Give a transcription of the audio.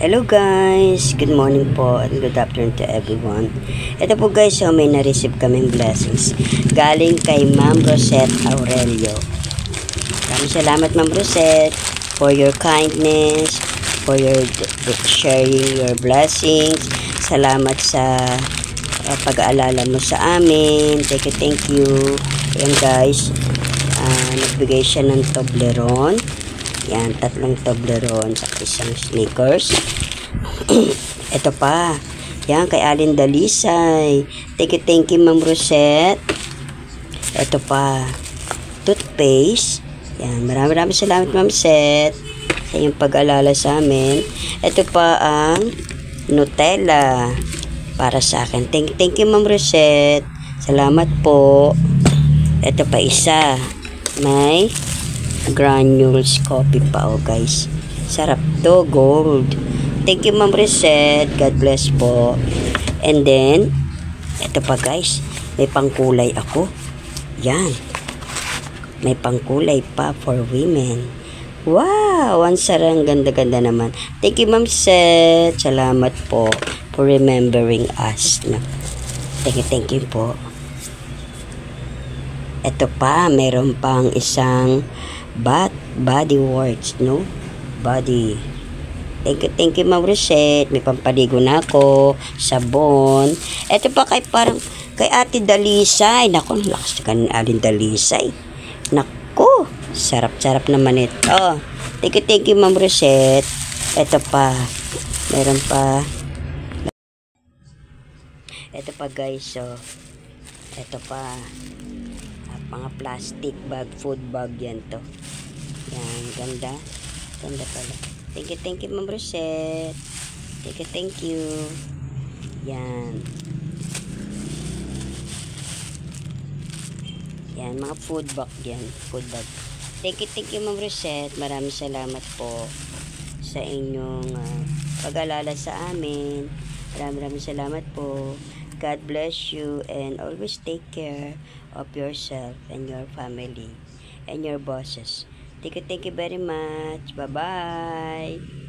Hello guys, good morning po and good afternoon to everyone. Ito po guys, so may na-receive kaming blessings galing kay Ma'am Rosette Aurelio. Maraming salamat Ma'am Rosette for your kindness, for your sharing your blessings. Salamat sa pag-aalala mo sa amin. Thank you. Ayan guys, nagbigay siya ng Toblerone. Yan, 3 Toblerone sa isang Snickers. Ito pa. Yan, kay Alin Dalisay. Thank you, Ma'am Rosette. Ito pa. Toothpaste. Yan, maraming salamat, Ma'am Rosette, sa iyong pag-alala sa amin. Ito pa ang Nutella para sa akin. Thank you, Ma'am Rosette. Salamat po. Ito pa isa. May granules coffee pa, oh guys. Sarap to, gold. Thank you Ma'am Rosette. God bless po. And then, ito pa guys, may pangkulay ako. Yan. May pangkulay pa for women. Wow! Ang sarang ganda-ganda naman. Thank you Ma'am Rosette. Salamat po for remembering us. No? Thank you po. Ito pa, meron pang isang body works, no? Body. Thank you Ma'am Rosette. May pampaligo na ako. Sabon. Ito pa kay Ate Dalisay. Naku, lakas ka ni Alin Dalisay. Naku, sarap-sarap naman ito. Thank you Ma'am Rosette. Ito pa. Meron pa. Ito pa guys, so. Ito pa. Mga plastic bag, food bag yan to. Yan, ganda. Ganda pala. Thank you Ma'am Rosette. Thank you. Yan. Yan, mga food bag yan. Food bag. Thank you Ma'am Rosette. Maraming salamat po sa inyong pag-alala sa amin. Maraming salamat po. God bless you and always take care of yourself and your family and your bosses. Thank you very much. Bye-bye.